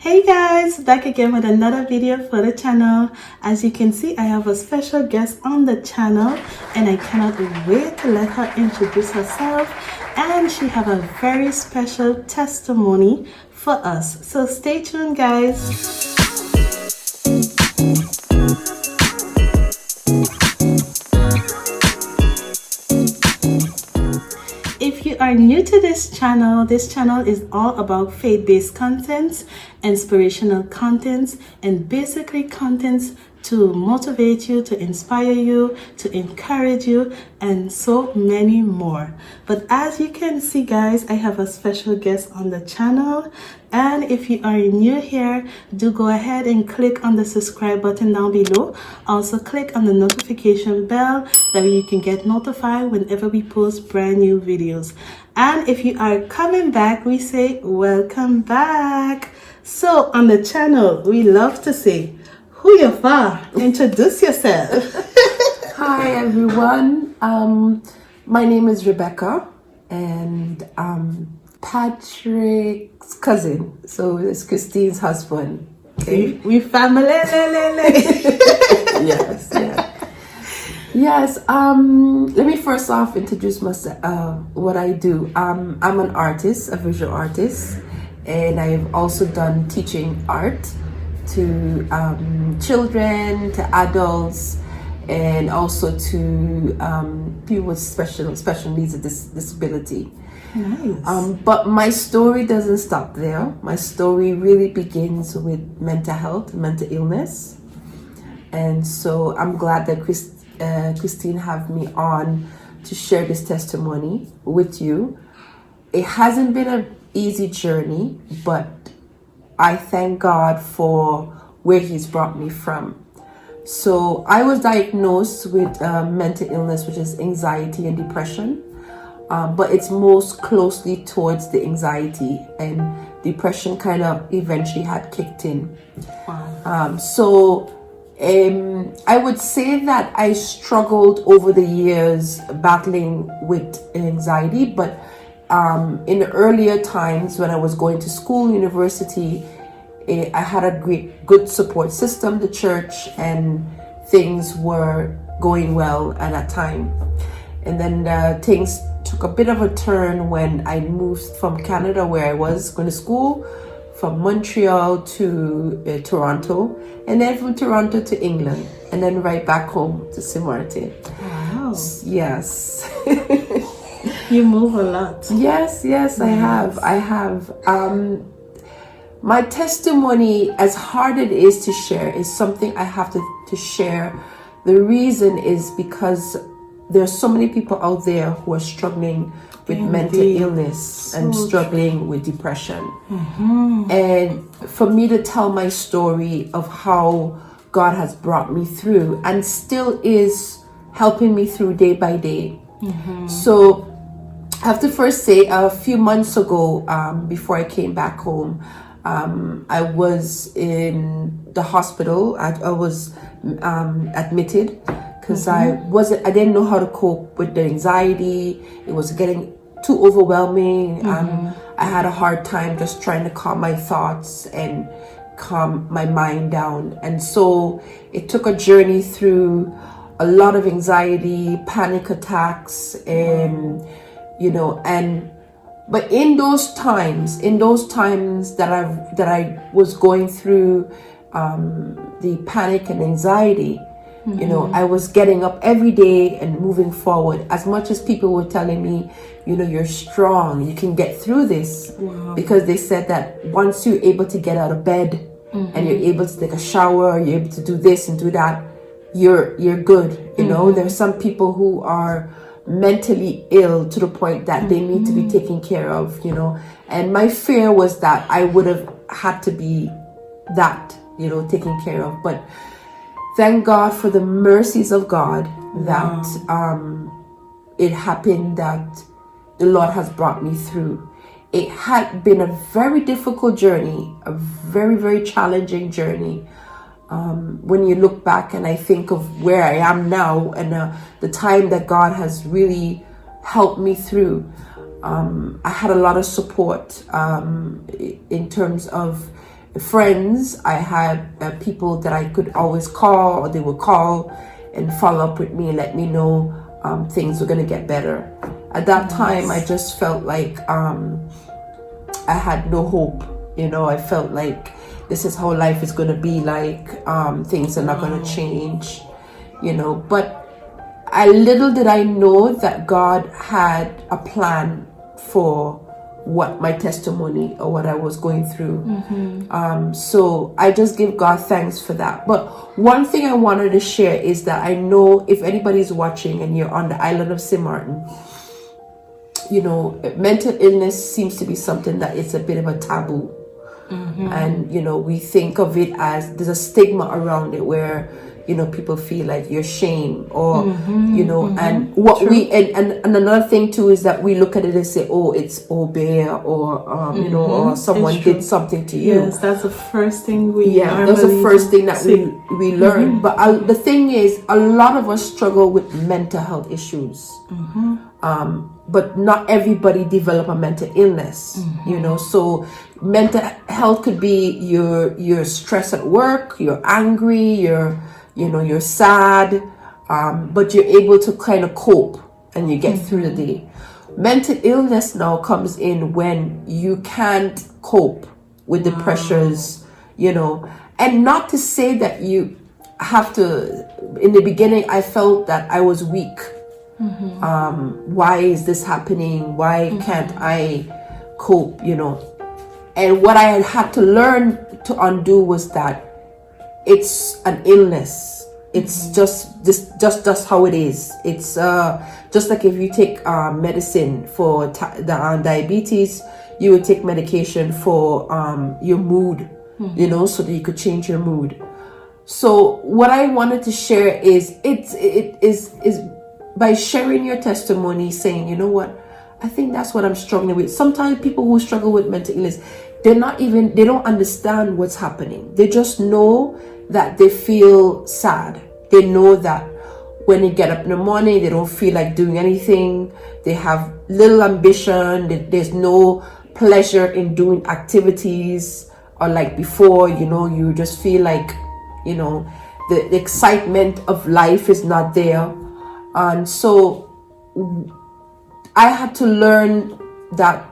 Hey guys, back again with another video for the channel. As you can see, I have a special guest on the channel and I cannot wait to let her introduce herself, and she have a very special testimony for us. So stay tuned guys. If you are new to this channel is all about faith-based contents, inspirational contents, and basically contents to motivate you, to inspire you, to encourage you, and so many more. But as you can see guys, I have a special guest on the channel, and if you are new here, do go ahead and click on the subscribe button down below. Also click on the notification bell, that way you can get notified whenever we post brand new videos. And if you are coming back, we say welcome back. So on the channel, we love to say who you are. Introduce yourself. Hi everyone. My name is Rebecca, and I'm Patrick's cousin. So it's Christine's husband. Okay, we family. Yes, yeah. Yes. Let me first off introduce myself. What I do. I'm an artist, a visual artist, and I've also done teaching art to children, to adults, and also to people with special needs of disability. Nice. But my story doesn't stop there. My story really begins with mental health, mental illness, and so I'm glad that Christine have me on to share this testimony with you. It hasn't been an easy journey, but I thank God for where He's brought me from. So I was diagnosed with mental illness, which is anxiety and depression, but it's most closely towards the anxiety, and depression kind of eventually had kicked in. Wow. I would say that I struggled over the years battling with anxiety, but in the earlier times when I was going to school, university, I had a good support system, the church, and things were going well at that time. And then things took a bit of a turn when I moved from Canada, where I was going to school, from Montreal to Toronto, and then from Toronto to England, and then right back home to Saint Martin. Wow. Yes. You move a lot. Yes, I have. My testimony, as hard it is to share, is something I have to share. The reason is because there are so many people out there who are struggling with mental illness and struggling with depression. Mm-hmm. And for me to tell my story of how God has brought me through and still is helping me through day by day. Mm-hmm. So I have to first say, a few months ago, before I came back home, I was in the hospital. I was admitted because I didn't know how to cope with the anxiety. It was getting too overwhelming. I had a hard time just trying to calm my thoughts and calm my mind down. And so it took a journey through a lot of anxiety, panic attacks, and but in those times that I was going through the panic and anxiety, I was getting up every day and moving forward. As much as people were telling me, you're strong, you can get through this. Wow. Because they said that once you're able to get out of bed and you're able to take a shower, you're able to do this and do that, you're good. There's some people who are mentally ill to the point that they need to be taken care of, and my fear was that I would have had to be that, taken care of. But thank God for the mercies of God that it happened, that the Lord has brought me through. It had been a very difficult journey, a very, very challenging journey. When you look back and I think of where I am now and the time that God has really helped me through, I had a lot of support in terms of friends, I had people that I could always call, or they would call and follow up with me and let me know things were going to get better. At that time, I just felt like I had no hope. I felt like this is how life is going to be like. Things are not going to change, but little did I know that God had a plan for what my testimony or what I was going through. So I just give God thanks for that. But one thing I wanted to share is that I know if anybody's watching and you're on the island of St. Martin, mental illness seems to be something that it's a bit of a taboo. And we think of it as there's a stigma around it where people feel like you're shame or and what True. And another thing too is that we look at it and say, oh, it's obey or or someone did something to you. Yes, that's the first thing we that's the first thing that we learn. But the thing is, a lot of us struggle with mental health issues. But not everybody develop a mental illness. So mental health could be you're stressed at work, you're angry, you're sad, but you're able to kind of cope and you get through the day. Mental illness now comes in when you can't cope with the pressures, and not to say that you have to. In the beginning, I felt that I was weak. Why is this happening? Why can't I cope? And what I had to learn to undo was that it's an illness. It's just how it is. It's just like if you take medicine for diabetes, you would take medication for your mood, so that you could change your mood. So what I wanted to share is it is by sharing your testimony, saying, you know what, I think that's what I'm struggling with. Sometimes people who struggle with mental illness, they don't understand what's happening. They just know that they feel sad. They know that when they get up in the morning, they don't feel like doing anything. They have little ambition. There's no pleasure in doing activities, or like before, you just feel like, the excitement of life is not there. And so I had to learn that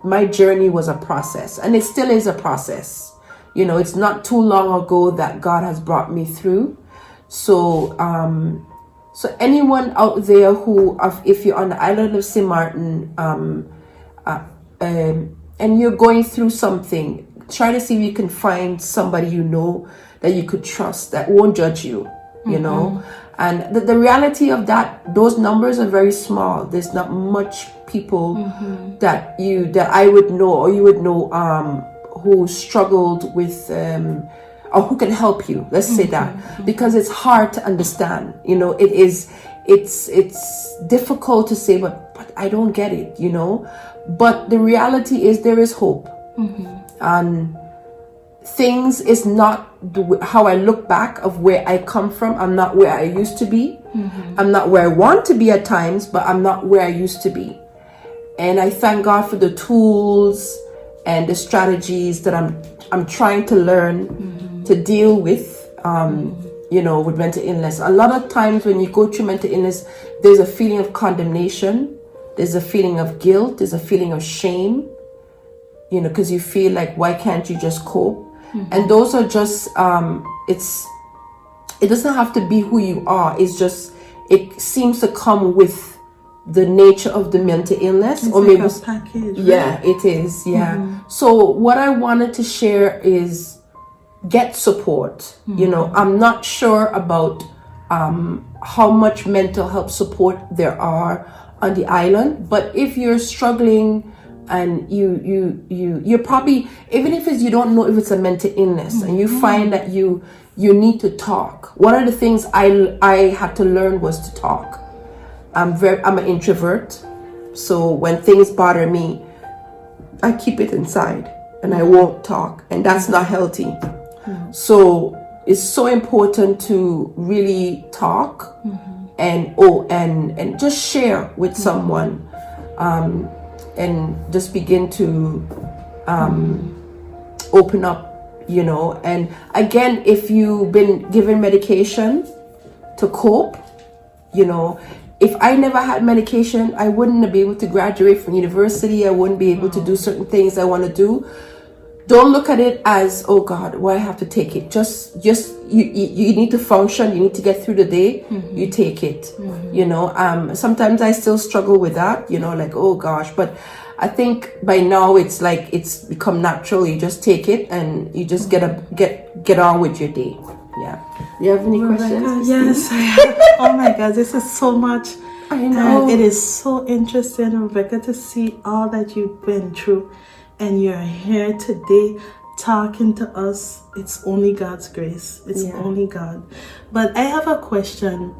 my journey was a process, and it still is a process. It's not too long ago that God has brought me through. So anyone out there who, if you're on the island of St. Martin, and you're going through something, try to see if you can find somebody that you could trust, that won't judge you, And the reality of that, those numbers are very small. There's not much people that I would know, or you would know, who struggled with, or who can help you. Let's say that, because it's hard to understand. It's difficult to say, but I don't get it. But the reality is there is hope, and things is not how I look back of where I come from. I'm not where I used to be. I'm not where I want to be at times, but I'm not where I used to be. And I thank God for the tools and the strategies that I'm trying to learn to deal with, with mental illness. A lot of times when you go through mental illness, there's a feeling of condemnation. There's a feeling of guilt. There's a feeling of shame, because you feel like, why can't you just cope? And those are just, it doesn't have to be who you are. It's just, it seems to come with the nature of the mental illness. It's or like maybe a package, right? Yeah, it is. Yeah. So what I wanted to share is get support. I'm not sure about how much mental health support there are on the island, but if you're struggling and you're probably, even if you don't know if it's a mental illness, and you find that you need to talk. One of the things I had to learn was to talk. I'm an introvert, so when things bother me, I keep it inside and I won't talk, and that's not healthy. So it's so important to really talk and just share with someone, and just begin to open up you know. And again, if you've been given medication to cope, you know, if I never had medication, I wouldn't be able to graduate from university. I wouldn't be able to do certain things I want to do. Don't look at it as, oh God, why I have to take it. Just you need to function. You need to get through the day. You take it. You know, sometimes I still struggle with that, you know, like, oh gosh, but I think by now it's like it's become natural. You just take it and you just get on with your day. Yeah. You have any questions? Yes. Oh my God, this is so much. I know. And it is so interesting, Rebecca, to see all that you've been through, and you're here today talking to us. It's only God's grace. It's only God. But I have a question.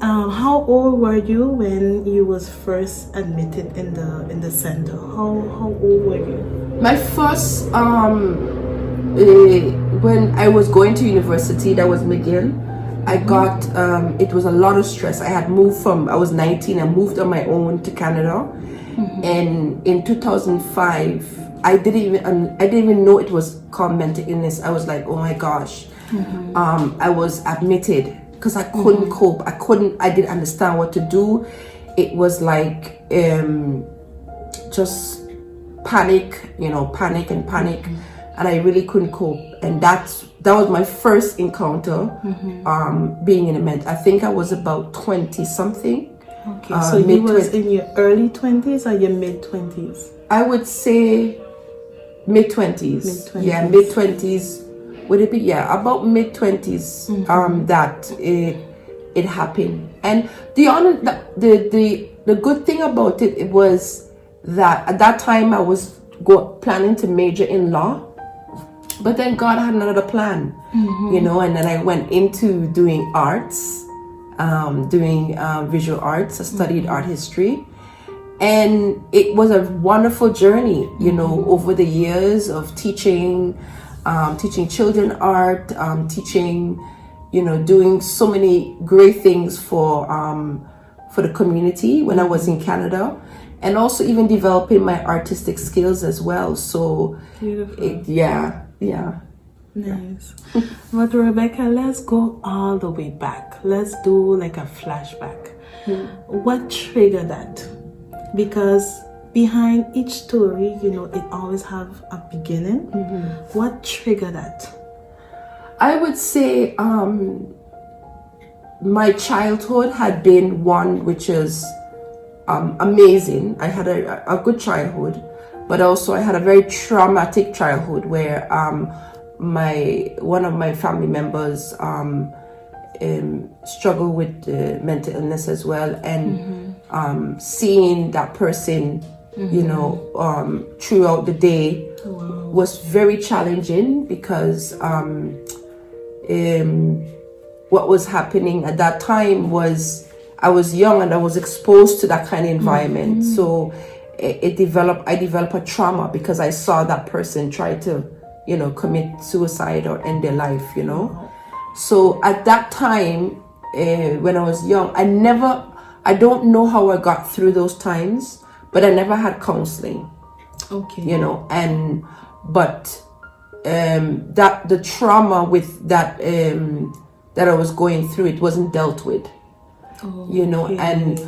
How old were you when you was first admitted in the center? How old were you? My first when I was going to university, that was McGill. I got it was a lot of stress. I had moved I was 19. I moved on my own to Canada, and in 2005, I didn't even know it was called mental illness. I was like, oh my gosh. I was admitted because I couldn't cope. I didn't understand what to do. It was like just panic, you know, panic. And I really couldn't cope. And that was my first encounter being in a mental. I think I was about 20 something. Okay, so you was in your early 20s or your mid 20s? I would say mid 20s. Yeah, mid 20s. Would it be? Yeah, about mid 20s. That it happened. And the good thing about it was that at that time I was planning to major in law, but then God had another plan, you know. And then I went into doing arts, doing visual arts. I studied art history. And it was a wonderful journey, you know, over the years of teaching children art, teaching, you know, doing so many great things for the community when I was in Canada, and also even developing my artistic skills as well. So, beautiful. Yeah. Nice. But Rebecca, let's go all the way back. Let's do like a flashback. What triggered that? Because behind each story, you know, it always have a beginning. What triggered that? I would say my childhood had been one which is amazing. I had a good childhood, but also I had a very traumatic childhood where one of my family members struggled with mental illness as well, and seeing that person, you know, throughout the day was very challenging, because what was happening at that time was I was young and I was exposed to that kind of environment. So I developed a trauma because I saw that person try to, you know, commit suicide or end their life, you know. So at that time, when I was young, I don't know how I got through those times, but I never had counseling. Okay. You know, but that the trauma with that that I was going through, it wasn't dealt with. You know, and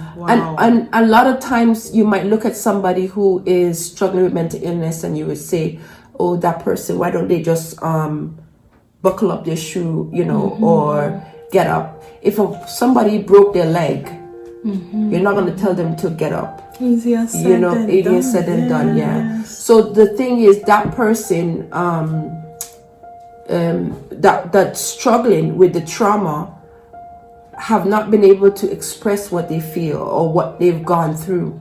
a lot of times you might look at somebody who is struggling with mental illness and you would say, oh, that person, why don't they just buckle up their shoe, you know, or get up? If somebody broke their leg, you're not going to tell them to get up. Easier said than done. Yeah. So the thing is, that person that's struggling with the trauma have not been able to express what they feel or what they've gone through,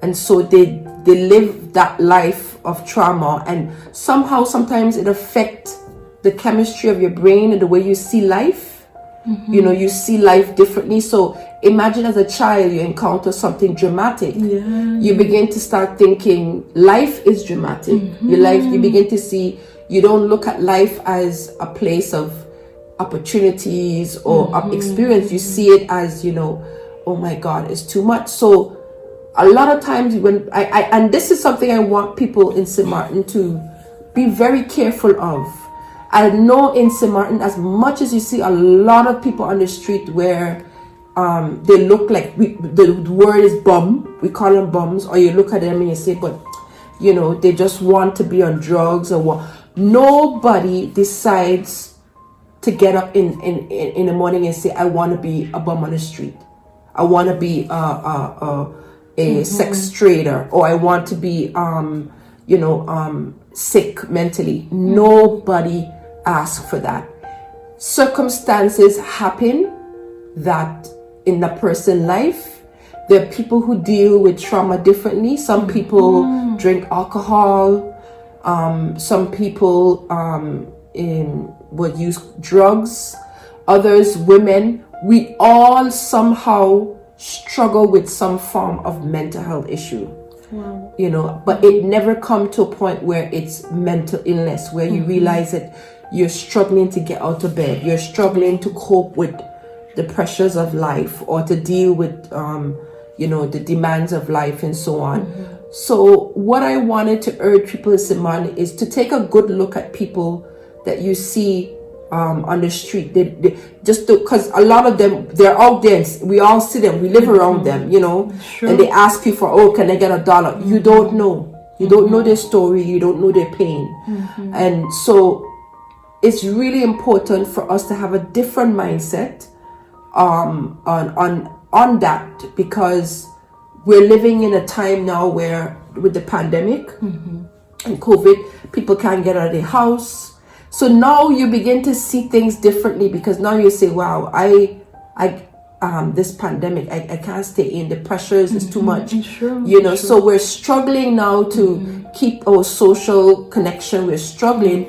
and so they live that life of trauma, and sometimes it affects the chemistry of your brain and the way you see life. You know, you see life differently. So imagine as a child you encounter something dramatic. You begin to start thinking life is dramatic. You begin to see, you don't look at life as a place of opportunities or experience. You see it as, you know, oh my God, it's too much. So a lot of times when and this is something I want people in St. Martin to be very careful of. I know in St. Martin, as much as you see a lot of people on the street where they look like, the word is bum, we call them bums, or you look at them and you say, but you know, they just want to be on drugs or what. Nobody decides to get up in the morning and say, I want to be a bum on the street. I want to be a sex trader, or I want to be, sick mentally. Nobody asks for that. Circumstances happen that in a person's life, there are people who deal with trauma differently. Some people drink alcohol. Some people would use drugs. Others, women. We all somehow struggle with some form of mental health issue. Wow. You know, but it never come to a point where it's mental illness, where you realize that you're struggling to get out of bed. You're struggling to cope with the pressures of life, or to deal with the demands of life and so on. So what I wanted to urge people in St. Martin is to take a good look at people that you see on the street. They just because a lot of them, they're out there, we all see them, we live around them, you know. Sure. And they ask you for, oh, can I get $1? You don't know. You don't know their story, you don't know their pain. And so it's really important for us to have a different mindset on that, because we're living in a time now where with the pandemic and COVID, people can't get out of their house. So now you begin to see things differently, because now you say, wow, this pandemic, I can't stay in, the pressures is too much. Sure, so we're struggling now to keep our social connection. We're struggling.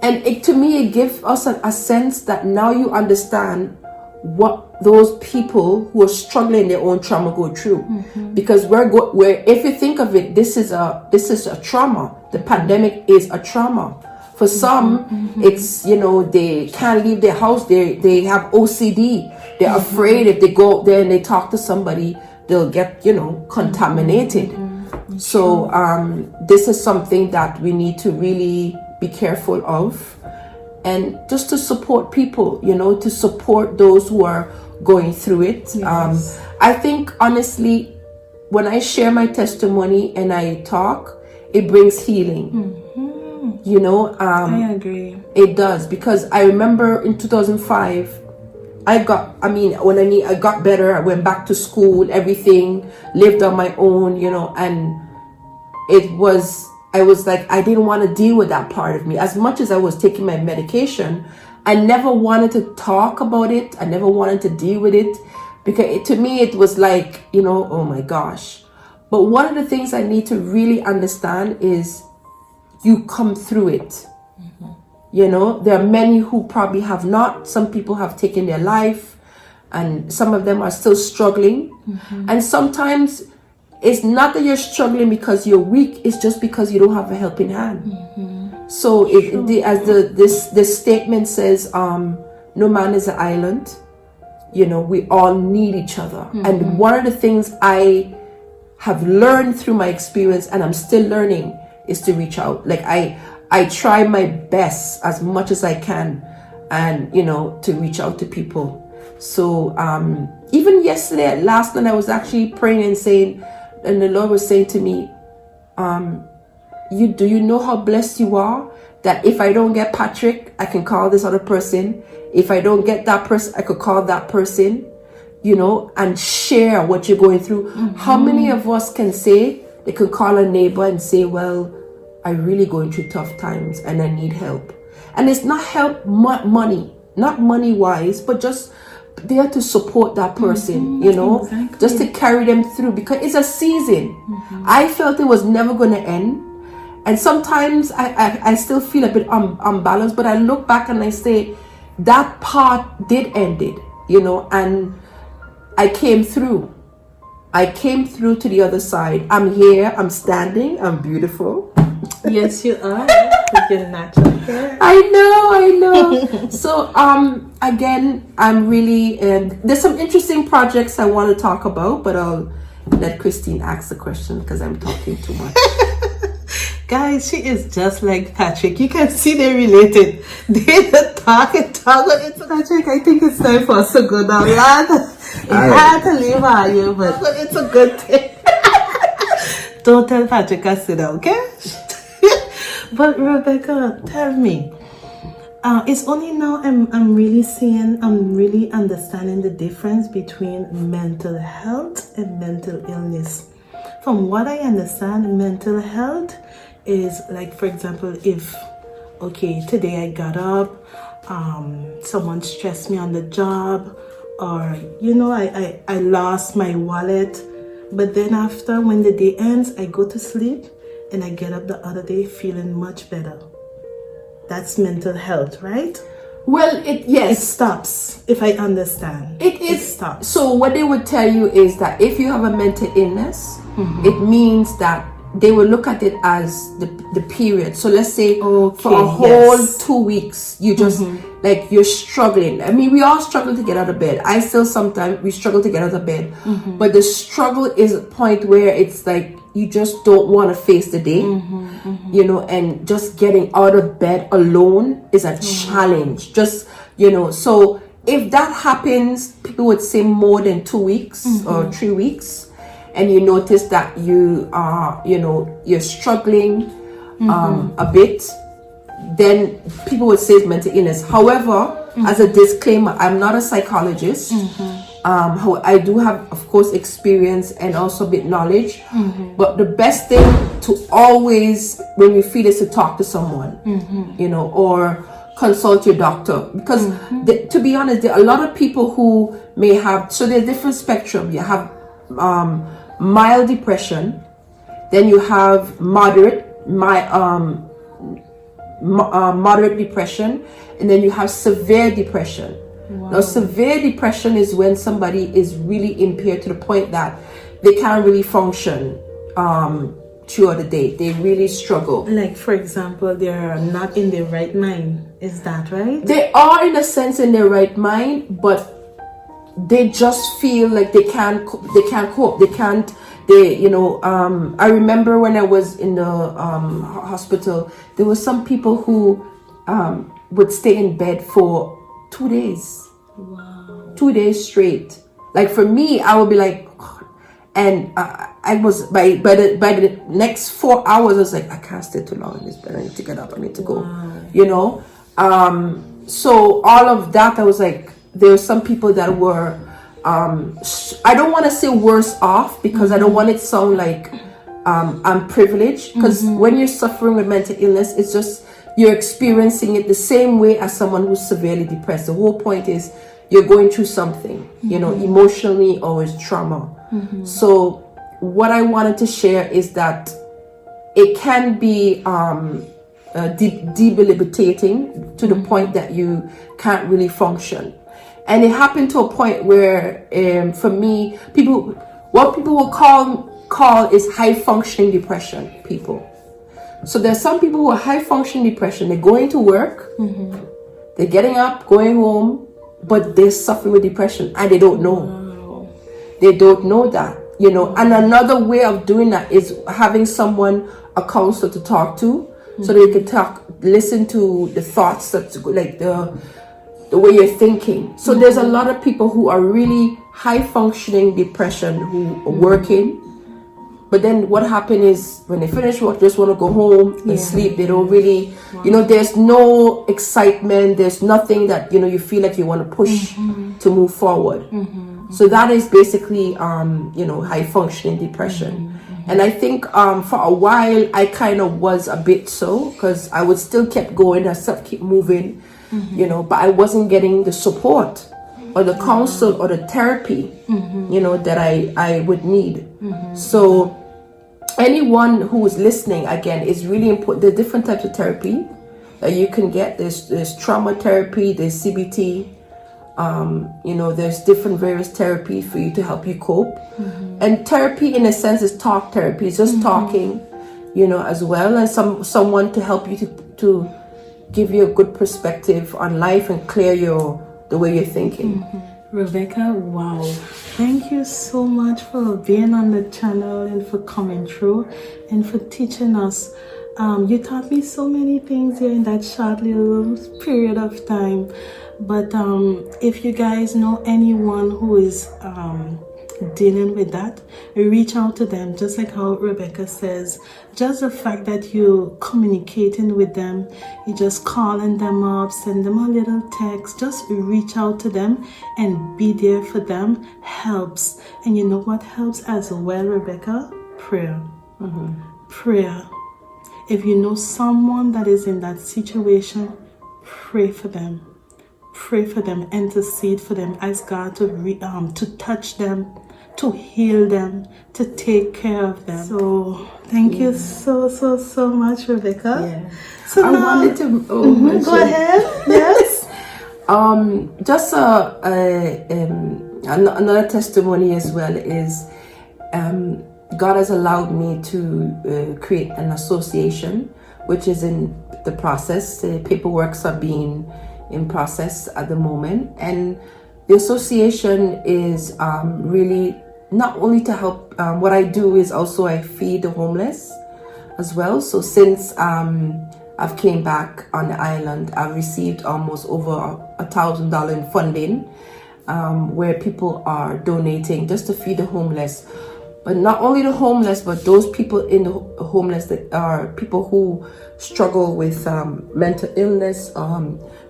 And to me, it gives us a sense that now you understand what those people who are struggling in their own trauma go through. Because we're if you think of it, this is a trauma. The pandemic is a trauma. For some, it's, they can't leave their house. They have OCD. They're afraid if they go out there and they talk to somebody, they'll get, contaminated. So this is something that we need to really be careful of, and just to support people, to support those who are going through it. Yes. I think, honestly, when I share my testimony and I talk, it brings healing. I agree. It does, because I remember in 2005, I got better. I went back to school, everything, lived on my own, and I was like, I didn't want to deal with that part of me. As much as I was taking my medication, I never wanted to talk about it. I never wanted to deal with it, because to me, it was like, oh my gosh. But one of the things I need to really understand is you come through it. There are many who probably have not. Some people have taken their life, and some of them are still struggling. And sometimes it's not that you're struggling because you're weak, it's just because you don't have a helping hand. So this statement says, no man is an island. We all need each other. And one of the things I have learned through my experience, and I'm still learning, is to reach out. Like I try my best as much as I can, and to reach out to people. So even last night I was actually praying and saying, and the Lord was saying to me, do you know how blessed you are, that if I don't get Patrick, I can call this other person. If I don't get that person, I could call that person, and share what you're going through. How many of us can say, they could call a neighbor and say, well, I'm really going through tough times and I need help. And it's not help money, not money wise, but just there to support that person, exactly. Just to carry them through, because it's a season. I felt it was never going to end. And sometimes I still feel a bit unbalanced, but I look back and I say, that part did end it, and I came through. I came through to the other side. I'm here, I'm standing, I'm beautiful. Yes, you are. With your natural hair. I know. So, again, I'm really, there's some interesting projects I want to talk about, but I'll let Christine ask the question because I'm talking too much. Guys, she is just like Patrick. You can see they're related. They talk and talk. It's Patrick, I think it's time for us to go down, lad. It's hard to leave you, but it's a good thing. Don't tell Patrick I sit down, okay? But Rebecca, tell me. It's only now I'm really understanding the difference between mental health and mental illness. From what I understand, mental health is like, for example, if, okay, today I got up, someone stressed me on the job, or, you know, I lost my wallet, but then after, when the day ends, I go to sleep and I get up the other day feeling much better. That's mental health, right? Well, It stops, if I understand. It stops. So what they would tell you is that if you have a mental illness, it means that they will look at it as the period. So let's say for a whole 2 weeks, you just like you're struggling. I mean, we all struggle to get out of bed. I still sometimes we struggle to get out of bed, but the struggle is a point where it's like you just don't want to face the day, you know, and just getting out of bed alone is a challenge. Just, you know, so if that happens, people would say more than 2 weeks or 3 weeks, and you notice that you are, you know, you're struggling a bit, then people would say it's mental illness. However, as a disclaimer, I'm not a psychologist. How I do have, of course, experience and also a bit knowledge. But the best thing to always, when you feel, is to talk to someone, you know, or consult your doctor. Because to be honest, there are a lot of people who may have, so there's different spectrum. You have mild depression, then you have moderate depression, and then you have severe depression. Now, severe depression is when somebody is really impaired to the point that they can't really function throughout the day. They really struggle. Like, for example, they're not in their right mind. Is that right? They are, in a sense, in their right mind, but they just feel like they can't cope. I remember when I was in the hospital, there were some people who would stay in bed for 2 days. Wow. 2 days straight. Like, for me, I would be like, God. And I was by the next 4 hours, I was like, I can't stay too long in this bed. I need to get up. I need to go. You know. So all of that, I was like, there were some people that were, I don't want to say worse off, because I don't want it to sound like I'm privileged. Because when you're suffering with mental illness, it's just you're experiencing it the same way as someone who's severely depressed. The whole point is you're going through something, you know, emotionally, or it's trauma. So what I wanted to share is that it can be debilitating to the point that you can't really function. And it happened to a point where, for me, what people will call is high functioning depression people. So there's some people who are high functioning depression. They're going to work, they're getting up, going home, but they're suffering with depression and they don't know. Wow. They don't know that, you know. And another way of doing that is having someone, a counselor, to talk to, so they can listen to the thoughts, that's like the way you're thinking. So there's a lot of people who are really high functioning depression who are working, but then what happens is when they finish work, they just want to go home and sleep. They don't really, you know, there's no excitement, there's nothing that, you know, you feel like you want to push to move forward. So that is basically you know, high functioning depression. And I think for a while I kind of was a bit so, because I would still keep going, I still keep moving, you know, but I wasn't getting the support or the counsel or the therapy, you know, that I would need. So anyone who is listening, again, is really important. There are different types of therapy that you can get. There's trauma therapy, there's CBT, you know, there's different various therapy for you to help you cope. And therapy, in a sense, is talk therapy. It's just talking, you know, as well, and someone to help you to give you a good perspective on life and clear the way you're thinking. Rebecca, wow. Thank you so much for being on the channel and for coming through and for teaching us You taught me so many things here in that short little period of time. But if you guys know anyone who is dealing with that, reach out to them. Just like how Rebecca says, just the fact that you communicating with them, you just calling them up, send them a little text, just reach out to them and be there for them helps. And you know what helps as well, Rebecca? Prayer. Prayer. If you know someone that is in that situation, pray for them. Pray for them, intercede for them, ask God to touch them, to heal them, to take care of them. So thank you so much, Rebecca. Yeah. So I now, wanted to go ahead. Yes. Just another testimony as well is God has allowed me to create an association, which is in the process. The paperworks are being in process at the moment, and the association is really not only to help. What I do is also I feed the homeless as well. So since I've came back on the island, I've received almost over $1,000 in funding, where people are donating just to feed the homeless. But not only the homeless, but those people in the homeless that are people who struggle with mental illness,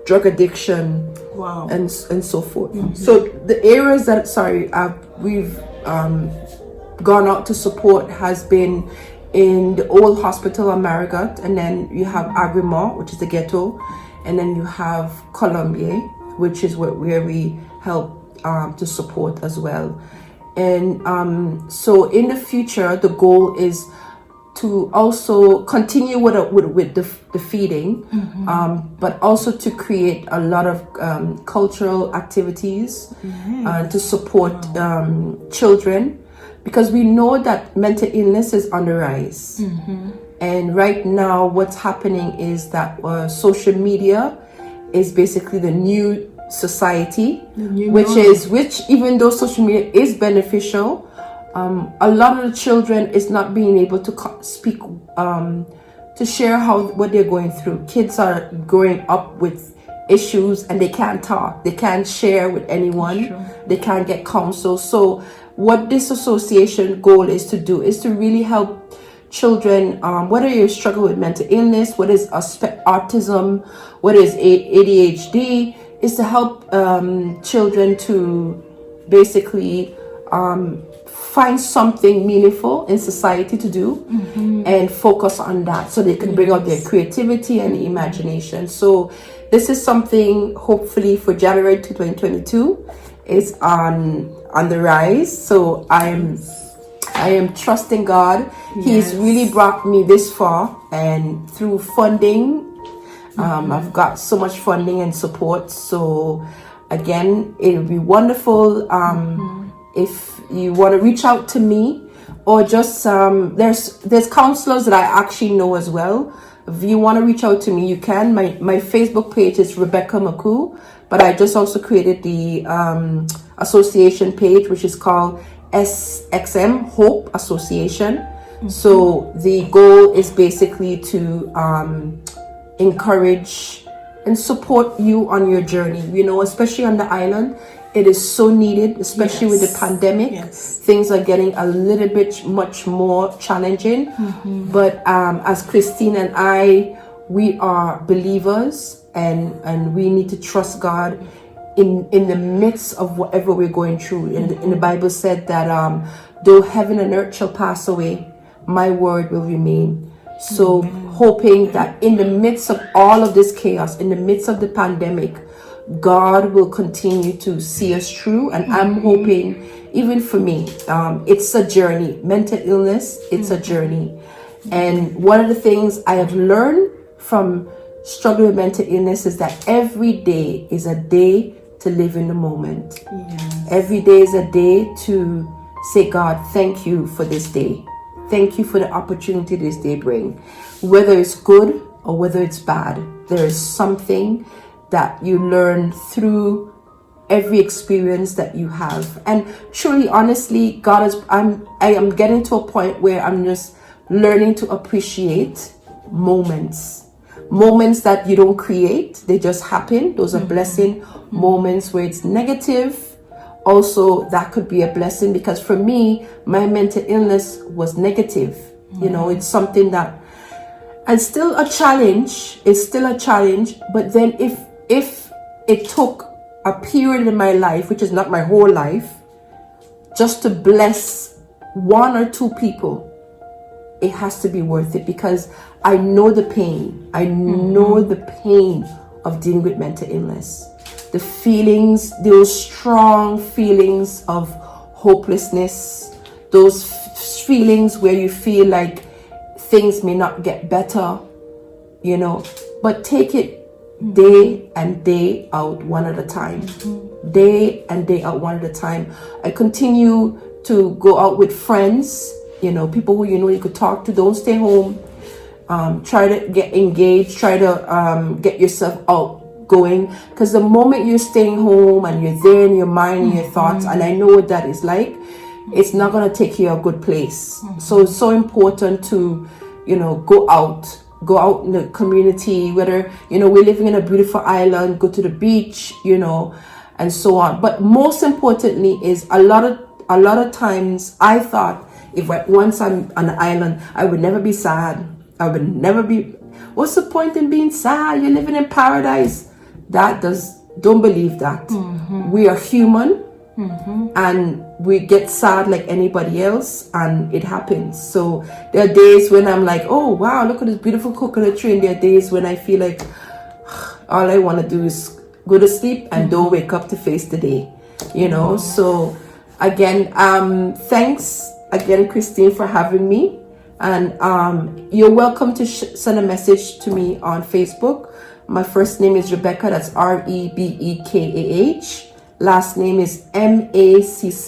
drug addiction, Wow. and so forth. So the areas that we've gone out to support has been in the old hospital of Marigot, and then you have Agrimont, which is the ghetto, and then you have Colombier, which is where we help to support as well. And so in the future, the goal is to also continue with the feeding, but also to create a lot of cultural activities to support children, because we know that mental illness is on the rise. And right now what's happening is that social media is basically the new society, which even though social media is beneficial, a lot of the children is not being able to speak, to share what they're going through. Kids are growing up with issues and they can't talk, they can't share with anyone. Sure. They can't get counsel. So what this association goal is to do is to really help children, whether you struggle with mental illness, what is autism, what is ADHD, is to help children to basically find something meaningful in society to do, and focus on that so they can bring out their creativity and imagination. So this is something hopefully for January 2022 is on the rise. So I am trusting God. He's really brought me this far, and through funding, I've got so much funding and support. So again, it would be wonderful if you want to reach out to me, or just there's counselors that I actually know as well. If you want to reach out to me, you can. My Facebook page is Rebecca Maku, but I just also created the association page, which is called SXM Hope Association. So the goal is basically to encourage and support you on your journey, especially on the island. It is so needed, especially with the pandemic. Things are getting a little bit much more challenging. But as Christine and I, we are believers, and we need to trust God in the midst of whatever we're going through. In the Bible said that though heaven and earth shall pass away, my word will remain. So hoping that in the midst of all of this chaos, in the midst of the pandemic, God will continue to see us through. And I'm hoping, even for me, it's a journey. Mental illness, it's a journey. And one of the things I have learned from struggling with mental illness is that every day is a day to live in the moment. Every day is a day to say, God, thank you for this day. Thank you for the opportunity this day brings. Whether it's good or whether it's bad, there is something that you learn through every experience that you have. And truly, honestly, I am getting to a point where I'm just learning to appreciate moments. Moments that you don't create, they just happen. Those are blessing moments. Where it's negative, also that could be a blessing, because for me, my mental illness was negative. You know, it's something that, and still a challenge. It's still a challenge. But then if it took a period in my life, which is not my whole life, just to bless one or two people, it has to be worth it, because I know the pain. I know the pain of dealing with mental illness. The feelings, those strong feelings of hopelessness, those feelings where you feel like things may not get better, you know, but take it day and day out, one at a time. Day and day out, one at a time. I continue to go out with friends, you know, people who you know you could talk to. Don't stay home. Try to get engaged. Try to get yourself out going, because the moment you're staying home and you're there in your mind and your thoughts, and I know what that is like, it's not going to take you a good place. So it's so important to, you know, go out in the community, whether, you know, we're living in a beautiful island, go to the beach, you know, and so on. But most importantly is a lot of times I thought, once I'm on an island, I would never be sad. I would never be, what's the point in being sad? You're living in paradise. Don't believe that. We are human, and we get sad like anybody else, and it happens. So there are days when I'm like, oh wow, look at this beautiful coconut tree, and there are days when I feel like all I want to do is go to sleep and don't wake up to face the day, you know. So again, thanks again, Christine, for having me. And you're welcome to send a message to me on Facebook. My first name is Rebecca, that's Rebekah. Last name is Maccow.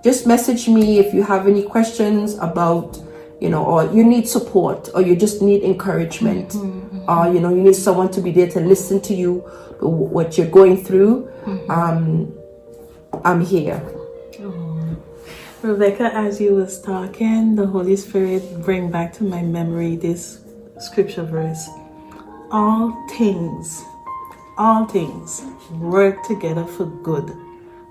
Just message me if you have any questions about, you know, or you need support, or you just need encouragement, or, you know, you need someone to be there to listen to you, what you're going through. I'm here. Rebecca, as you was talking, the Holy Spirit bring back to my memory this scripture verse. All things work together for good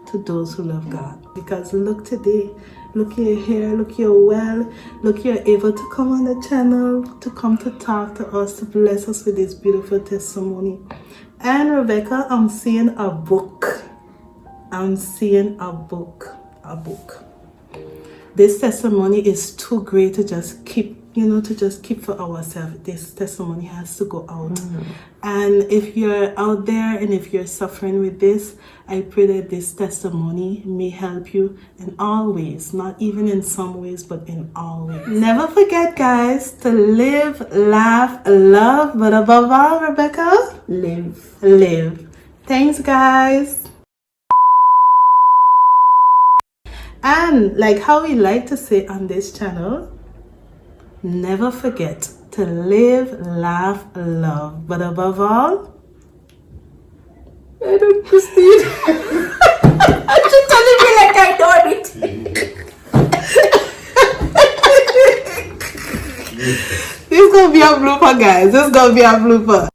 to those who love God. Because look today, look you're here, look you're well, look you're able to come on the channel, to come to talk to us, to bless us with this beautiful testimony. And Rebecca, I'm seeing a book. This testimony is too great to just keep, for ourselves. This testimony has to go out. And if you're out there and if you're suffering with this, I pray that this testimony may help you in all ways, not even in some ways, but in all ways. Never forget, guys, to live, laugh, love, but above all, Rebecca, live. Thanks, guys. And like how we like to say on this channel, never forget to live, laugh, love, but above all, I don't Christine. She's telling me like I know it. This is gonna be a blooper, guys. This is gonna be a blooper.